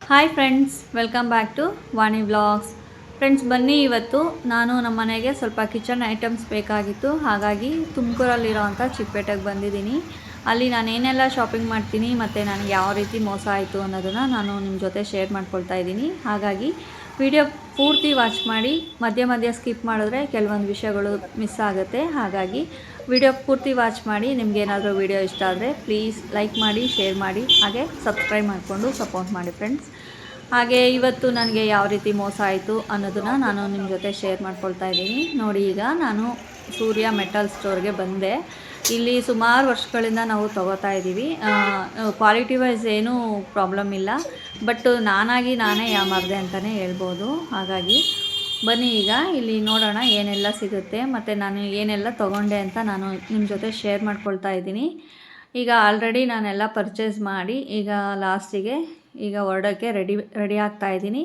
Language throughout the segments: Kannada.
Hi friends, welcome back to Vani vlogs. Friends, ಬನ್ನಿ ಇವತ್ತು ನಾನು ನಮ್ಮ ಮನೆಗೆ ಸ್ವಲ್ಪ ಕಿಚನ್ ಐಟಮ್ಸ್ ಬೇಕಾಗಿತ್ತು. ಹಾಗಾಗಿ ತುಮಕೂರಲ್ಲಿರೋವಂಥ ಚಿಕ್ಕಪೇಟೆಗೆ ಬಂದಿದ್ದೀನಿ. ಅಲ್ಲಿ ನಾನು ಏನೆಲ್ಲ ಶಾಪಿಂಗ್ ಮಾಡ್ತೀನಿ ಮತ್ತು ನನಗೆ ಯಾವ ರೀತಿ ಮೋಸ ಆಯಿತು ಅನ್ನೋದನ್ನು ನಾನು ನಿಮ್ಮ ಜೊತೆ ಶೇರ್ ಮಾಡ್ಕೊಳ್ತಾ ಇದ್ದೀನಿ. ಹಾಗಾಗಿ ವಿಡಿಯೋ ಪೂರ್ತಿ ವಾಚ್ ಮಾಡಿ, ಮಧ್ಯ ಮಧ್ಯ ಸ್ಕಿಪ್ ಮಾಡಿದ್ರೆ ಕೆಲವೊಂದು ವಿಷಯಗಳು ಮಿಸ್ ಆಗುತ್ತೆ. ಹಾಗಾಗಿ ವಿಡಿಯೋ ಪೂರ್ತಿ ವಾಚ್ ಮಾಡಿ. ನಿಮ್ಗೆ ಏನಾದರೂ ವಿಡಿಯೋ ಇಷ್ಟ ಆದರೆ ಪ್ಲೀಸ್ ಲೈಕ್ ಮಾಡಿ, ಶೇರ್ ಮಾಡಿ, ಹಾಗೆ ಸಬ್ಸ್ಕ್ರೈಬ್ ಮಾಡಿಕೊಂಡು ಸಪೋರ್ಟ್ ಮಾಡಿ ಫ್ರೆಂಡ್ಸ್. ಹಾಗೆ ಇವತ್ತು ನನಗೆ ಯಾವ ರೀತಿ ಮೋಸ ಆಯಿತು ಅನ್ನೋದನ್ನು ನಾನು ನಿಮ್ಮ ಜೊತೆ ಶೇರ್ ಮಾಡ್ಕೊಳ್ತಾ ಇದ್ದೀನಿ. ನೋಡಿ, ಈಗ ನಾನು ಸೂರ್ಯ ಮೆಟಲ್ ಸ್ಟೋರ್ಗೆ ಬಂದೆ. ಇಲ್ಲಿ ಸುಮಾರು ವರ್ಷಗಳಿಂದ ನಾವು ತೊಗೋತಾ ಇದ್ದೀವಿ. ಕ್ವಾಲಿಟಿ ವೈಸ್ ಏನೂ ಪ್ರಾಬ್ಲಮ್ ಇಲ್ಲ, ಬಟ್ ನಾನೇ ಯಾಮಾರಿದೆ ಅಂತಲೇ ಹೇಳ್ಬೋದು. ಹಾಗಾಗಿ ಬನ್ನಿ ಈಗ ಇಲ್ಲಿ ನೋಡೋಣ ಏನೆಲ್ಲ ಸಿಗುತ್ತೆ ಮತ್ತು ನಾನು ಏನೆಲ್ಲ ತೊಗೊಂಡೆ ಅಂತ ನಾನು ನಿಮ್ಮ ಜೊತೆ ಶೇರ್ ಮಾಡ್ಕೊಳ್ತಾ ಇದ್ದೀನಿ. ಈಗ ಆಲ್ರೆಡಿ ನಾನೆಲ್ಲ ಪರ್ಚೇಸ್ ಮಾಡಿ ಈಗ ಲಾಸ್ಟಿಗೆ ಈಗ ಹೊರಡೋಕ್ಕೆ ರೆಡಿ ಆಗ್ತಾ ಇದ್ದೀನಿ.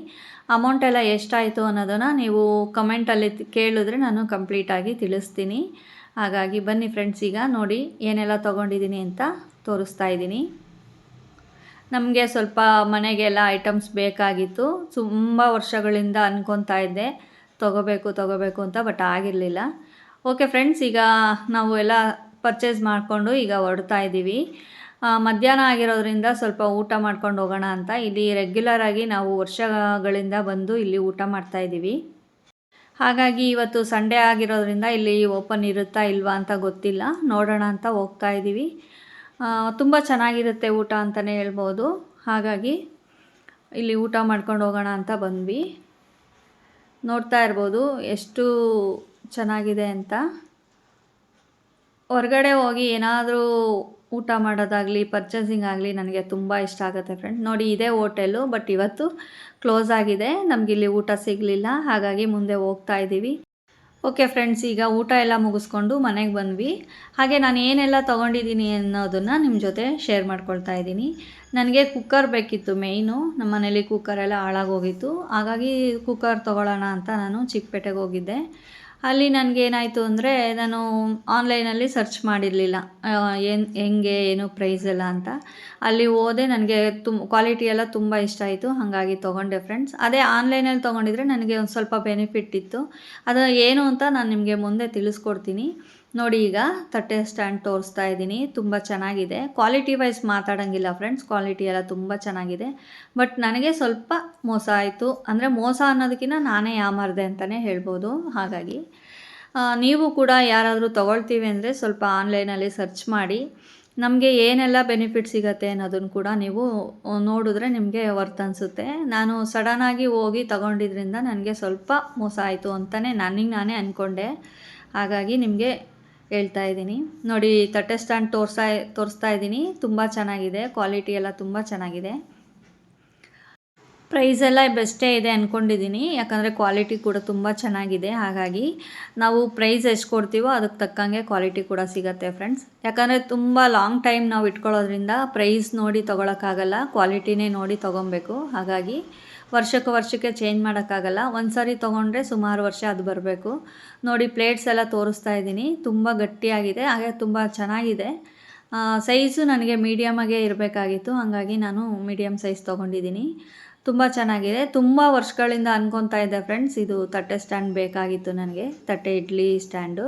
ಅಮೌಂಟ್ ಎಲ್ಲ ಎಷ್ಟಾಯಿತು ಅನ್ನೋದನ್ನು ನೀವು ಕಮೆಂಟಲ್ಲಿ ಕೇಳಿದ್ರೆ ನಾನು ಕಂಪ್ಲೀಟಾಗಿ ತಿಳಿಸ್ತೀನಿ. ಹಾಗಾಗಿ ಬನ್ನಿ ಫ್ರೆಂಡ್ಸ್, ಈಗ ನೋಡಿ ಏನೆಲ್ಲ ತೊಗೊಂಡಿದ್ದೀನಿ ಅಂತ ತೋರಿಸ್ತಾ ಇದ್ದೀನಿ. ನಮಗೆ ಸ್ವಲ್ಪ ಮನೆಗೆಲ್ಲ ಐಟಮ್ಸ್ ಬೇಕಾಗಿತ್ತು. ತುಂಬ ವರ್ಷಗಳಿಂದ ಅಂದ್ಕೊತಾ ಇದ್ದೆ ತೊಗೋಬೇಕು ಅಂತ, ಬಟ್ ಆಗಿರಲಿಲ್ಲ. ಓಕೆ ಫ್ರೆಂಡ್ಸ್, ಈಗ ನಾವು ಎಲ್ಲ ಪರ್ಚೇಸ್ ಮಾಡಿಕೊಂಡು ಈಗ ಹೊರಡ್ತಾ ಇದ್ದೀವಿ. ಮಧ್ಯಾಹ್ನ ಆಗಿರೋದ್ರಿಂದ ಸ್ವಲ್ಪ ಊಟ ಮಾಡ್ಕೊಂಡು ಹೋಗೋಣ ಅಂತ ಇಲ್ಲಿ ರೆಗ್ಯುಲರಾಗಿ ನಾವು ವರ್ಷಗಳಿಂದ ಬಂದು ಇಲ್ಲಿ ಊಟ ಮಾಡ್ತಾಯಿದ್ದೀವಿ. ಹಾಗಾಗಿ ಇವತ್ತು ಸಂಡೇ ಆಗಿರೋದ್ರಿಂದ ಇಲ್ಲಿ ಓಪನ್ ಇರುತ್ತಾ ಇಲ್ವಾ ಅಂತ ಗೊತ್ತಿಲ್ಲ, ನೋಡೋಣ ಅಂತ ಹೋಗ್ತಾ ಇದ್ದೀವಿ. ತುಂಬ ಚೆನ್ನಾಗಿರುತ್ತೆ ಊಟ ಅಂತಲೇ ಹೇಳ್ಬೋದು. ಹಾಗಾಗಿ ಇಲ್ಲಿ ಊಟ ಮಾಡ್ಕೊಂಡು ಹೋಗೋಣ ಅಂತ ಬಂದ್ವಿ. ನೋಡ್ತಾ ಇರ್ಬೋದು ಎಷ್ಟು ಚೆನ್ನಾಗಿದೆ ಅಂತ. ಹೊರಗಡೆ ಹೋಗಿ ಏನಾದರೂ ಊಟ ಮಾಡೋದಾಗಲಿ ಪರ್ಚೇಸಿಂಗ್ ಆಗಲಿ ನನಗೆ ತುಂಬ ಇಷ್ಟ ಆಗುತ್ತೆ ಫ್ರೆಂಡ್. ನೋಡಿ, ಇದೇ ಹೋಟೆಲು, ಬಟ್ ಇವತ್ತು ಕ್ಲೋಸ್ ಆಗಿದೆ. ನಮಗಿಲ್ಲಿ ಊಟ ಸಿಗಲಿಲ್ಲ, ಹಾಗಾಗಿ ಮುಂದೆ ಹೋಗ್ತಾ ಇದ್ದೀವಿ. ಓಕೆ ಫ್ರೆಂಡ್ಸ್, ಈಗ ಊಟ ಎಲ್ಲ ಮುಗಿಸ್ಕೊಂಡು ಮನೆಗೆ ಬಂದ್ವಿ. ಹಾಗೆ ನಾನು ಏನೆಲ್ಲ ತೊಗೊಂಡಿದ್ದೀನಿ ಅನ್ನೋದನ್ನು ನಿಮ್ಮ ಜೊತೆ ಶೇರ್ ಮಾಡ್ಕೊಳ್ತಾ ಇದ್ದೀನಿ. ನನಗೆ ಕುಕ್ಕರ್ ಬೇಕಿತ್ತು ಮೇಯ್ನು. ನಮ್ಮ ಮನೇಲಿ ಕುಕ್ಕರೆಲ್ಲ ಹಾಳಾಗೋಗಿತ್ತು. ಹಾಗಾಗಿ ಕುಕ್ಕರ್ ತೊಗೊಳ್ಳೋಣ ಅಂತ ನಾನು ಚಿಕ್ಕಪೇಟೆಗೆ ಹೋಗಿದ್ದೆ. ಅಲ್ಲಿ ನನಗೇನಾಯಿತು ಅಂದರೆ, ನಾನು ಆನ್ಲೈನಲ್ಲಿ ಸರ್ಚ್ ಮಾಡಿರಲಿಲ್ಲ ಹೆಂಗೆ ಏನು ಪ್ರೈಸ್ ಎಲ್ಲ ಅಂತ. ಅಲ್ಲಿ ಹೋದೆ, ನನಗೆ ಕ್ವಾಲಿಟಿ ಎಲ್ಲ ತುಂಬ ಇಷ್ಟ ಆಯಿತು. ಹಾಗಾಗಿ ತೊಗೊಂಡೆ ಫ್ರೆಂಡ್ಸ್. ಅದೇ ಆನ್ಲೈನಲ್ಲಿ ತೊಗೊಂಡಿದ್ರೆ ನನಗೆ ಒಂದು ಸ್ವಲ್ಪ ಬೆನಿಫಿಟ್ ಇತ್ತು. ಅದು ಏನು ಅಂತ ನಾನು ನಿಮಗೆ ಮುಂದೆ ತಿಳಿಸ್ಕೊಡ್ತೀನಿ. ನೋಡಿ, ಈಗ ತಟ್ಟೆ ಸ್ಟ್ಯಾಂಡ್ ತೋರಿಸ್ತಾ ಇದ್ದೀನಿ. ತುಂಬ ಚೆನ್ನಾಗಿದೆ. ಕ್ವಾಲಿಟಿ ವೈಸ್ ಮಾತಾಡೋಂಗಿಲ್ಲ ಫ್ರೆಂಡ್ಸ್, ಕ್ವಾಲಿಟಿ ಎಲ್ಲ ತುಂಬ ಚೆನ್ನಾಗಿದೆ. ಬಟ್ ನನಗೆ ಸ್ವಲ್ಪ ಮೋಸ ಆಯಿತು. ಅಂದರೆ ಮೋಸ ಅನ್ನೋದಕ್ಕಿಂತ ನಾನೇ ಯಾಮಾರಿದೆ ಅಂತಲೇ ಹೇಳ್ಬೋದು. ಹಾಗಾಗಿ ನೀವು ಕೂಡ ಯಾರಾದರೂ ತೊಗೊಳ್ತೀವಿ ಅಂದರೆ ಸ್ವಲ್ಪ ಆನ್ಲೈನಲ್ಲಿ ಸರ್ಚ್ ಮಾಡಿ, ನಮಗೆ ಏನೆಲ್ಲ ಬೆನಿಫಿಟ್ ಸಿಗುತ್ತೆ ಅನ್ನೋದನ್ನು ಕೂಡ ನೀವು ನೋಡಿದ್ರೆ ನಿಮಗೆ ವರ್ತ್ ಅನಿಸುತ್ತೆ. ನಾನು ಸಡನ್ನಾಗಿ ಹೋಗಿ ತೊಗೊಂಡಿದ್ರಿಂದ ನನಗೆ ಸ್ವಲ್ಪ ಮೋಸ ಆಯಿತು ಅಂತಲೇ ನಾನೇ ಅಂದ್ಕೊಂಡೆ. ಹಾಗಾಗಿ ನಿಮಗೆ ಹೇಳ್ತಾ ಇದ್ದೀನಿ. ನೋಡಿ, ತಟ್ಟೆ ಸ್ಟ್ಯಾಂಡ್ ತೋರಿಸ್ತಾ ಇದ್ದೀನಿ. ತುಂಬ ಚೆನ್ನಾಗಿದೆ, ಕ್ವಾಲಿಟಿ ಎಲ್ಲ ತುಂಬ ಚೆನ್ನಾಗಿದೆ. ಪ್ರೈಸ್ ಎಲ್ಲ ಬೆಸ್ಟೇ ಇದೆ ಅಂದ್ಕೊಂಡಿದ್ದೀನಿ, ಯಾಕಂದರೆ ಕ್ವಾಲಿಟಿ ಕೂಡ ತುಂಬ ಚೆನ್ನಾಗಿದೆ. ಹಾಗಾಗಿ ನಾವು ಪ್ರೈಸ್ ಎಷ್ಟು ಕೊಡ್ತೀವೋ ಅದಕ್ಕೆ ತಕ್ಕಂಗೆ ಕ್ವಾಲಿಟಿ ಕೂಡ ಸಿಗುತ್ತೆ ಫ್ರೆಂಡ್ಸ್. ಯಾಕಂದರೆ ತುಂಬ ಲಾಂಗ್ ಟೈಮ್ ನಾವು ಇಟ್ಕೊಳ್ಳೋದ್ರಿಂದ ಪ್ರೈಸ್ ನೋಡಿ ತೊಗೊಳಕ್ಕಾಗಲ್ಲ, ಕ್ವಾಲಿಟಿನೇ ನೋಡಿ ತೊಗೊಬೇಕು. ಹಾಗಾಗಿ ವರ್ಷಕ್ಕೆ ಚೇಂಜ್ ಮಾಡೋಕ್ಕಾಗಲ್ಲ. ಒಂದು ಸಾರಿ ತೊಗೊಂಡ್ರೆ ಸುಮಾರು ವರ್ಷ ಅದು ಬರಬೇಕು. ನೋಡಿ, ಪ್ಲೇಟ್ಸ್ ಎಲ್ಲ ತೋರಿಸ್ತಾ ಇದ್ದೀನಿ. ತುಂಬ ಗಟ್ಟಿಯಾಗಿದೆ, ಹಾಗೆ ತುಂಬ ಚೆನ್ನಾಗಿದೆ. ಸೈಜು ನನಗೆ ಮೀಡಿಯಮಾಗೇ ಇರಬೇಕಾಗಿತ್ತು, ಹಾಗಾಗಿ ನಾನು ಮೀಡಿಯಮ್ ಸೈಜ್ ತೊಗೊಂಡಿದ್ದೀನಿ. ತುಂಬ ಚೆನ್ನಾಗಿದೆ. ತುಂಬ ವರ್ಷಗಳಿಂದ ಅಂದ್ಕೊತಾ ಇದ್ದೆ ಫ್ರೆಂಡ್ಸ್, ಇದು ತಟ್ಟೆ ಸ್ಟ್ಯಾಂಡ್ ಬೇಕಾಗಿತ್ತು ನನಗೆ, ತಟ್ಟೆ ಇಡ್ಲಿ ಸ್ಟ್ಯಾಂಡು.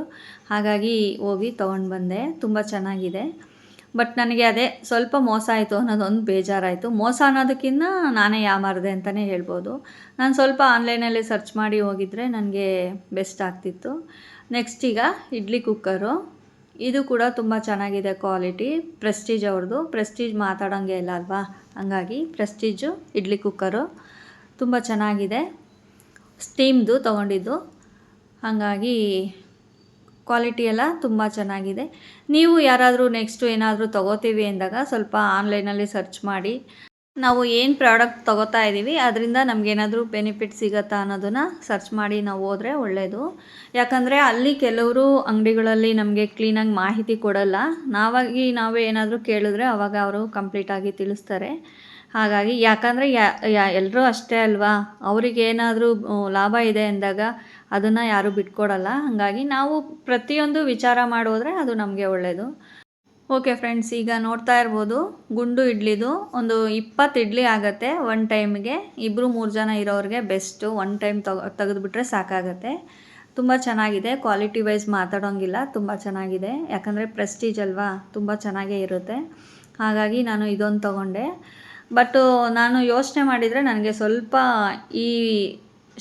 ಹಾಗಾಗಿ ಹೋಗಿ ತೊಗೊಂಡು ಬಂದೆ. ತುಂಬ ಚೆನ್ನಾಗಿದೆ. ಬಟ್ ನನಗೆ ಅದೇ ಸ್ವಲ್ಪ ಮೋಸ ಆಯಿತು ಅನ್ನೋದೊಂದು ಬೇಜಾರಾಯಿತು. ಮೋಸ ಅನ್ನೋದಕ್ಕಿಂತ ನಾನೇ ಯಾಮಾರಿದೆ ಅಂತಲೇ ಹೇಳ್ಬೋದು. ನಾನು ಸ್ವಲ್ಪ ಆನ್ಲೈನಲ್ಲಿ ಸರ್ಚ್ ಮಾಡಿ ಹೋಗಿದ್ರೆ ನನಗೆ ಬೆಸ್ಟ್ ಆಗ್ತಿತ್ತು. ನೆಕ್ಸ್ಟ್ ಈಗ ಇಡ್ಲಿ ಕುಕ್ಕರು. ಇದು ಕೂಡ ತುಂಬ ಚೆನ್ನಾಗಿದೆ ಕ್ವಾಲಿಟಿ. ಪ್ರೆಸ್ಟೀಜ್ ಅವ್ರದ್ದು. ಪ್ರೆಸ್ಟೀಜ್ ಮಾತಾಡೋಂಗೆ ಇಲ್ಲ ಅಲ್ವಾ, ಹಂಗಾಗಿ ಪ್ರೆಸ್ಟೀಜು ಇಡ್ಲಿ ಕುಕ್ಕರು ತುಂಬ ಚೆನ್ನಾಗಿದೆ. ಸ್ಟೀಮ್ದು ತೊಗೊಂಡಿದ್ದು, ಹಾಗಾಗಿ ಕ್ವಾಲಿಟಿ ಎಲ್ಲ ತುಂಬ ಚೆನ್ನಾಗಿದೆ. ನೀವು ಯಾರಾದರೂ ನೆಕ್ಸ್ಟು ಏನಾದರೂ ತೊಗೋತೀವಿ ಅಂದಾಗ ಸ್ವಲ್ಪ ಆನ್ಲೈನಲ್ಲಿ ಸರ್ಚ್ ಮಾಡಿ, ನಾವು ಏನು ಪ್ರಾಡಕ್ಟ್ ತೊಗೋತಾ ಇದ್ದೀವಿ ಅದರಿಂದ ನಮಗೇನಾದರೂ ಬೆನಿಫಿಟ್ ಸಿಗುತ್ತಾ ಅನ್ನೋದನ್ನು ಸರ್ಚ್ ಮಾಡಿ ನಾವು ಹೋದರೆ ಒಳ್ಳೆಯದು. ಯಾಕಂದರೆ ಅಲ್ಲಿ ಕೆಲವರು ಅಂಗಡಿಗಳಲ್ಲಿ ನಮಗೆ ಕ್ಲೀನಾಗಿ ಮಾಹಿತಿ ಕೊಡಲ್ಲ. ನಾವೇ ಏನಾದರೂ ಕೇಳಿದ್ರೆ ಆವಾಗ ಅವರು ಕಂಪ್ಲೀಟಾಗಿ ತಿಳಿಸ್ತಾರೆ. ಹಾಗಾಗಿ ಯಾಕಂದರೆ ಎಲ್ಲರೂ ಅಷ್ಟೇ ಅಲ್ವಾ, ಅವರಿಗೇನಾದರೂ ಲಾಭ ಇದೆ ಅಂದಾಗ ಅದನ್ನು ಯಾರೂ ಬಿಟ್ಕೊಡಲ್ಲ. ಹಾಗಾಗಿ ನಾವು ಪ್ರತಿಯೊಂದು ವಿಚಾರ ಮಾಡೋದ್ರೆ ಅದು ನಮಗೆ ಒಳ್ಳೆಯದು. ಓಕೆ ಫ್ರೆಂಡ್ಸ್, ಈಗ ನೋಡ್ತಾ ಇರ್ಬೋದು ಗುಂಡು ಇಡ್ಲಿದು ಒಂದು 20 ಇಡ್ಲಿ ಆಗುತ್ತೆ ಒನ್ ಟೈಮ್ಗೆ. 2-3 ಜನ ಇರೋರಿಗೆ ಬೆಸ್ಟು. ಒನ್ ಟೈಮ್ ತೆಗೆದುಬಿಟ್ರೆ ಸಾಕಾಗತ್ತೆ. ತುಂಬ ಚೆನ್ನಾಗಿದೆ, ಕ್ವಾಲಿಟಿ ವೈಸ್ ಮಾತಾಡೋಂಗಿಲ್ಲ, ತುಂಬ ಚೆನ್ನಾಗಿದೆ. ಯಾಕಂದರೆ ಪ್ರೆಸ್ಟೀಜ್ ಅಲ್ವಾ, ತುಂಬ ಚೆನ್ನಾಗೇ ಇರುತ್ತೆ. ಹಾಗಾಗಿ ನಾನು ಇದೊಂದು ತೊಗೊಂಡೆ. ಬಟ್ಟು ನಾನು ಯೋಚನೆ ಮಾಡಿದರೆ ನನಗೆ ಸ್ವಲ್ಪ ಈ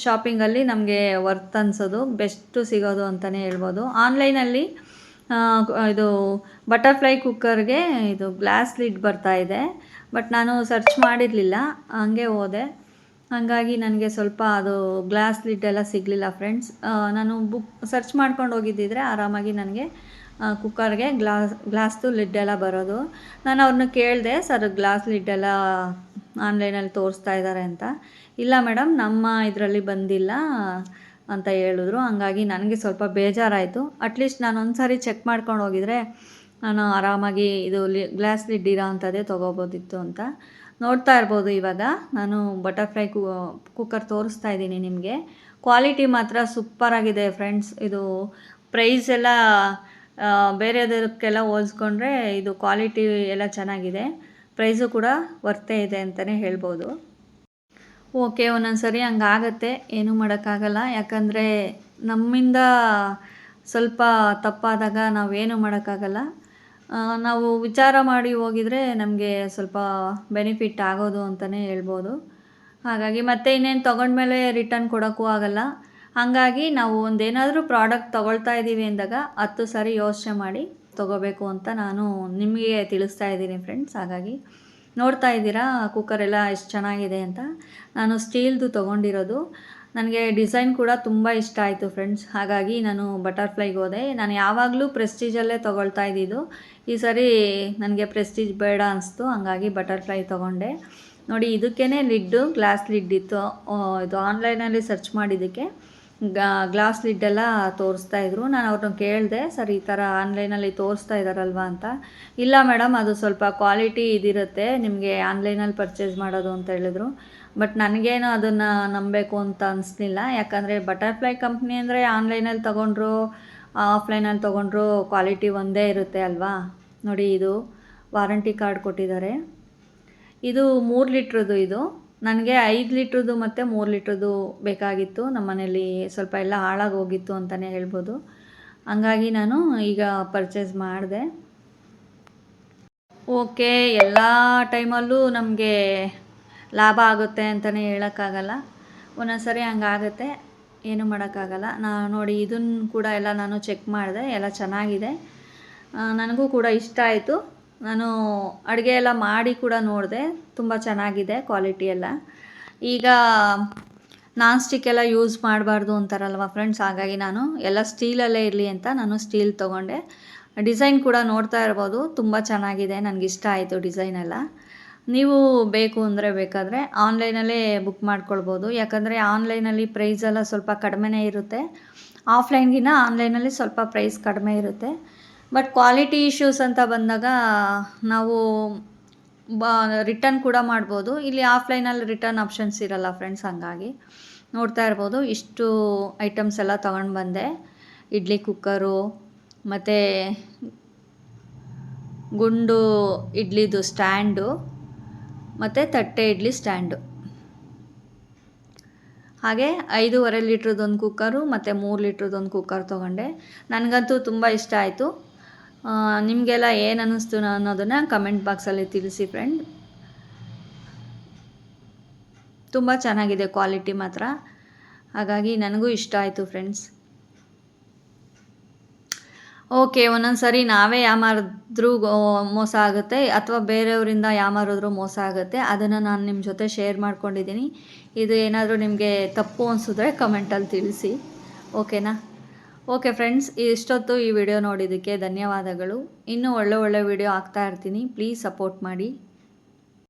ಶಾಪಿಂಗಲ್ಲಿ ನಮಗೆ ವರ್ತ್ ಅನಿಸೋದು, ಬೆಸ್ಟು ಸಿಗೋದು ಅಂತಲೇ ಹೇಳ್ಬೋದು. ಆನ್ಲೈನಲ್ಲಿ ಇದು ಬಟರ್ಫ್ಲೈ ಕುಕ್ಕರ್ಗೆ ಇದು ಗ್ಲಾಸ್ ಲಿಡ್ ಬರ್ತಾಯಿದೆ. ಬಟ್ ನಾನು ಸರ್ಚ್ ಮಾಡಿರಲಿಲ್ಲ, ಹಂಗೆ ಹೋದೆ. ಹಾಗಾಗಿ ನನಗೆ ಸ್ವಲ್ಪ ಅದು ಗ್ಲಾಸ್ ಲಿಡ್ ಎಲ್ಲ ಸಿಗಲಿಲ್ಲ ಫ್ರೆಂಡ್ಸ್. ನಾನು ಸರ್ಚ್ ಮಾಡ್ಕೊಂಡು ಹೋಗಿದ್ದಿದ್ರೆ ಆರಾಮಾಗಿ ನನಗೆ ಕುಕ್ಕರ್ಗೆ ಗ್ಲಾಸ್ದು ಲಿಡ್ ಎಲ್ಲ ಬರೋದು. ನಾನು ಅವ್ರನ್ನ ಕೇಳಿದೆ, ಸರ್ ಗ್ಲಾಸ್ ಲಿಡ್ ಎಲ್ಲ ಆನ್ಲೈನಲ್ಲಿ ತೋರಿಸ್ತಾ ಇದ್ದಾರೆ ಅಂತ. ಇಲ್ಲ ಮೇಡಮ್, ನಮ್ಮ ಇದರಲ್ಲಿ ಬಂದಿಲ್ಲ ಅಂತ ಹೇಳಿದ್ರು. ಹಂಗಾಗಿ ನನಗೆ ಸ್ವಲ್ಪ ಬೇಜಾರಾಯಿತು. ಅಟ್ಲೀಸ್ಟ್ ನಾನು ಒಂದು ಸಾರಿ ಚೆಕ್ ಮಾಡ್ಕೊಂಡು ಹೋಗಿದರೆ ನಾನು ಆರಾಮಾಗಿ ಇದು ಗ್ಲಾಸ್ ಲಿಡ್ ಇರೋ ಅಂಥದ್ದೇ ತೊಗೋಬೋದಿತ್ತು ಅಂತ. ನೋಡ್ತಾ ಇರ್ಬೋದು, ಇವಾಗ ನಾನು ಬಟರ್ಫ್ಲೈ ಕುಕ್ಕರ್ ತೋರಿಸ್ತಾ ಇದ್ದೀನಿ ನಿಮಗೆ. ಕ್ವಾಲಿಟಿ ಮಾತ್ರ ಸೂಪರಾಗಿದೆ ಫ್ರೆಂಡ್ಸ್. ಇದು ಪ್ರೈಸ್ ಎಲ್ಲ ಬೇರೆದಕ್ಕೆಲ್ಲ ಹೋಲಿಸ್ಕೊಂಡ್ರೆ ಇದು ಕ್ವಾಲಿಟಿ ಎಲ್ಲ ಚೆನ್ನಾಗಿದೆ. ಪ್ರೈಸು ಕೂಡ ವರ್ತೇ ಇದೆ ಅಂತಲೇ ಹೇಳ್ಬೋದು. ಓಕೆ, ಒಂದೊಂದು ಸರಿ ಹಂಗಾಗತ್ತೆ, ಏನೂ ಮಾಡೋಕ್ಕಾಗಲ್ಲ. ಯಾಕಂದರೆ ನಮ್ಮಿಂದ ಸ್ವಲ್ಪ ತಪ್ಪಾದಾಗ ನಾವೇನು ಮಾಡೋಕ್ಕಾಗಲ್ಲ. ನಾವು ವಿಚಾರ ಮಾಡಿ ಹೋಗಿದರೆ ನಮಗೆ ಸ್ವಲ್ಪ ಬೆನಿಫಿಟ್ ಆಗೋದು ಅಂತಲೇ ಹೇಳ್ಬೋದು. ಹಾಗಾಗಿ ಮತ್ತೆ ಇನ್ನೇನು ತೊಗೊಂಡ್ಮೇಲೆ ರಿಟರ್ನ್ ಕೊಡೋಕ್ಕೂ ಆಗಲ್ಲ. ಹಾಗಾಗಿ ನಾವು ಒಂದೇನಾದರೂ ಪ್ರಾಡಕ್ಟ್ ತೊಗೊಳ್ತಾ ಇದ್ದೀವಿ ಅಂದಾಗ 10 ಸಾರಿ ಯೋಚನೆ ಮಾಡಿ ತೊಗೋಬೇಕು ಅಂತ ನಾನು ನಿಮಗೆ ತಿಳಿಸ್ತಾ ಇದ್ದೀನಿ ಫ್ರೆಂಡ್ಸ್. ಹಾಗಾಗಿ ನೋಡ್ತಾ ಇದ್ದೀರಾ ಕುಕ್ಕರೆಲ್ಲ ಎಷ್ಟು ಚೆನ್ನಾಗಿದೆ ಅಂತ. ನಾನು ಸ್ಟೀಲ್ದು ತೊಗೊಂಡಿರೋದು. ನನಗೆ ಡಿಸೈನ್ ಕೂಡ ತುಂಬ ಇಷ್ಟ ಆಯಿತು ಫ್ರೆಂಡ್ಸ್. ಹಾಗಾಗಿ ನಾನು ಬಟರ್ಫ್ಲೈಗೆ ಹೋದೆ. ನಾನು ಯಾವಾಗಲೂ ಪ್ರೆಸ್ಟೀಜಲ್ಲೇ ತೊಗೊಳ್ತಾ ಇದ್ದಿದ್ದು. ಈ ಸರಿ ನನಗೆ ಪ್ರೆಸ್ಟೀಜ್ ಬೇಡ ಅನಿಸ್ತು, ಹಂಗಾಗಿ ಬಟರ್ಫ್ಲೈ ತೊಗೊಂಡೆ. ನೋಡಿ, ಇದಕ್ಕೇ ಲಿಡ್ಡು ಗ್ಲಾಸ್ ಲಿಡ್ ಇತ್ತು. ಇದು ಆನ್ಲೈನಲ್ಲಿ ಸರ್ಚ್ ಮಾಡಿದ್ದಕ್ಕೆ ಗ್ಲಾಸ್ ಲಿಡ್ಡೆಲ್ಲ ತೋರಿಸ್ತಾಯಿದ್ರು. ನಾನು ಅವ್ರನ್ನ ಕೇಳಿದೆ, ಸರ್ ಈ ಥರ ಆನ್ಲೈನಲ್ಲಿ ತೋರಿಸ್ತಾ ಇದ್ದಾರಲ್ವ ಅಂತ. ಇಲ್ಲ ಮೇಡಮ್, ಅದು ಸ್ವಲ್ಪ ಕ್ವಾಲಿಟಿ ಇದಿರುತ್ತೆ, ನಿಮಗೆ ಆನ್ಲೈನಲ್ಲಿ ಪರ್ಚೇಸ್ ಮಾಡೋದು ಅಂತ ಹೇಳಿದ್ರು. ಬಟ್ ನನಗೇನು ಅದನ್ನು ನಂಬಬೇಕು ಅಂತ ಅನಿಸ್ಲಿಲ್ಲ. ಯಾಕಂದರೆ ಬಟರ್ಫ್ಲೈ ಕಂಪ್ನಿ ಅಂದರೆ ಆನ್ಲೈನಲ್ಲಿ ತೊಗೊಂಡ್ರು ಆಫ್ಲೈನಲ್ಲಿ ತೊಗೊಂಡ್ರು ಕ್ವಾಲಿಟಿ ಒಂದೇ ಇರುತ್ತೆ ಅಲ್ವಾ. ನೋಡಿ, ಇದು ವಾರಂಟಿ ಕಾರ್ಡ್ ಕೊಟ್ಟಿದ್ದಾರೆ. ಇದು 3 ಲೀಟ್ರದ್ದು. ಇದು ನನಗೆ 5 ಲೀಟ್ರದ್ದು ಮತ್ತು 3 ಲೀಟ್ರದ್ದು ಬೇಕಾಗಿತ್ತು. ನಮ್ಮ ಮನೇಲಿ ಸ್ವಲ್ಪ ಎಲ್ಲ ಹಾಳಾಗಿ ಹೋಗಿತ್ತು ಅಂತಲೇ ಹೇಳ್ಬೋದು. ಹಂಗಾಗಿ ನಾನು ಈಗ ಪರ್ಚೇಸ್ ಮಾಡಿದೆ. ಓಕೆ, ಎಲ್ಲ ಟೈಮಲ್ಲೂ ನಮಗೆ ಲಾಭ ಆಗುತ್ತೆ ಅಂತಲೇ ಹೇಳೋಕ್ಕಾಗಲ್ಲ. ಒಂದೊಂದು ಸರಿ ಹಂಗಾಗುತ್ತೆ, ಏನೂ ಮಾಡೋಕ್ಕಾಗಲ್ಲ. ನೋಡಿ, ಇದನ್ನು ಕೂಡ ಎಲ್ಲ ನಾನು ಚೆಕ್ ಮಾಡಿದೆ, ಎಲ್ಲ ಚೆನ್ನಾಗಿದೆ. ನನಗೂ ಕೂಡ ಇಷ್ಟ ಆಯಿತು. ನಾನು ಅಡುಗೆ ಎಲ್ಲ ಮಾಡಿ ಕೂಡ ನೋಡಿದೆ, ತುಂಬ ಚೆನ್ನಾಗಿದೆ ಕ್ವಾಲಿಟಿ ಎಲ್ಲ. ಈಗ ನಾನ್ ಸ್ಟಿಕ್ ಎಲ್ಲ ಯೂಸ್ ಮಾಡಬಾರ್ದು ಅಂತಾರಲ್ವ ಫ್ರೆಂಡ್ಸ್. ಹಾಗಾಗಿ ನಾನು ಎಲ್ಲ ಸ್ಟೀಲಲ್ಲೇ ಇರಲಿ ಅಂತ ನಾನು ಸ್ಟೀಲ್ ತೊಗೊಂಡೆ. ಡಿಸೈನ್ ಕೂಡ ನೋಡ್ತಾ ಇರ್ಬೋದು, ತುಂಬ ಚೆನ್ನಾಗಿದೆ, ನನಗಿಷ್ಟ ಆಯಿತು ಡಿಸೈನ್ ಎಲ್ಲ. ನೀವು ಬೇಕು ಅಂದರೆ ಬೇಕಾದರೆ ಆನ್ಲೈನಲ್ಲೇ ಬುಕ್ ಮಾಡ್ಕೊಳ್ಬೋದು. ಯಾಕಂದರೆ ಆನ್ಲೈನಲ್ಲಿ ಪ್ರೈಸ್ ಎಲ್ಲ ಸ್ವಲ್ಪ ಕಡಿಮೆನೇ ಇರುತ್ತೆ. ಆಫ್ಲೈನ್ಗಿಂತ ಆನ್ಲೈನಲ್ಲಿ ಸ್ವಲ್ಪ ಪ್ರೈಸ್ ಕಡಿಮೆ ಇರುತ್ತೆ. ಬಟ್ ಕ್ವಾಲಿಟಿ ಇಶ್ಯೂಸ್ ಅಂತ ಬಂದಾಗ ನಾವು ರಿಟರ್ನ್ ಕೂಡ ಮಾಡ್ಬೋದು. ಇಲ್ಲಿ ಆಫ್ಲೈನಲ್ಲಿ ರಿಟರ್ನ್ ಆಪ್ಷನ್ಸ್ ಇರಲ್ಲ ಫ್ರೆಂಡ್ಸ್. ಹಾಗಾಗಿ ನೋಡ್ತಾ ಇರ್ಬೋದು, ಇಷ್ಟು ಐಟಮ್ಸ್ ಎಲ್ಲ ತೊಗೊಂಡು ಬಂದೆ. ಇಡ್ಲಿ ಕುಕ್ಕರು ಮತ್ತು ಗುಂಡು ಇಡ್ಲಿದು ಸ್ಟ್ಯಾಂಡು ಮತ್ತು ತಟ್ಟೆ ಇಡ್ಲಿ ಸ್ಟ್ಯಾಂಡು, ಹಾಗೆ 5.5 ಲೀಟ್ರದ್ದೊಂದು ಕುಕ್ಕರು ಮತ್ತು 3 ಲೀಟ್ರದ್ದೊಂದು ಕುಕ್ಕರ್ ತೊಗೊಂಡೆ. ನನಗಂತೂ ತುಂಬ ಇಷ್ಟ ಆಯಿತು. ನಿಮಗೆಲ್ಲ ಏನು ಅನ್ನಿಸ್ತು ಅನ್ನೋದನ್ನು ಕಮೆಂಟ್ ಬಾಕ್ಸಲ್ಲಿ ತಿಳಿಸಿ ಫ್ರೆಂಡ್. ತುಂಬ ಚೆನ್ನಾಗಿದೆ ಕ್ವಾಲಿಟಿ ಮಾತ್ರ. ಹಾಗಾಗಿ ನನಗೂ ಇಷ್ಟ ಆಯಿತು ಫ್ರೆಂಡ್ಸ್. ಓಕೆ, ಒಂದೊಂದು ಸರಿ ನಾವೇ ಯಾಮಾರಿದ್ರೂ ಮೋಸ ಆಗುತ್ತೆ, ಅಥವಾ ಬೇರೆಯವರಿಂದ ಯಾಮಾರಿದ್ರೂ ಮೋಸ ಆಗುತ್ತೆ. ಅದನ್ನು ನಾನು ನಿಮ್ಮ ಜೊತೆ ಶೇರ್ ಮಾಡ್ಕೊಂಡಿದ್ದೀನಿ. ಇದು ಏನಾದರೂ ನಿಮಗೆ ತಪ್ಪು ಅನಿಸಿದ್ರೆ ಕಮೆಂಟಲ್ಲಿ ತಿಳಿಸಿ, ಓಕೆನಾ? ಓಕೆ ಫ್ರೆಂಡ್ಸ್, ಇಷ್ಟೊತ್ತು ಈ ವಿಡಿಯೋ ನೋಡಿದ್ದಕ್ಕೆ ಧನ್ಯವಾದಗಳು. ಇನ್ನೂ ಒಳ್ಳೆ ವಿಡಿಯೋ ಹಾಕ್ತಾ ಇರ್ತೀನಿ, ಪ್ಲೀಸ್ ಸಪೋರ್ಟ್ ಮಾಡಿ.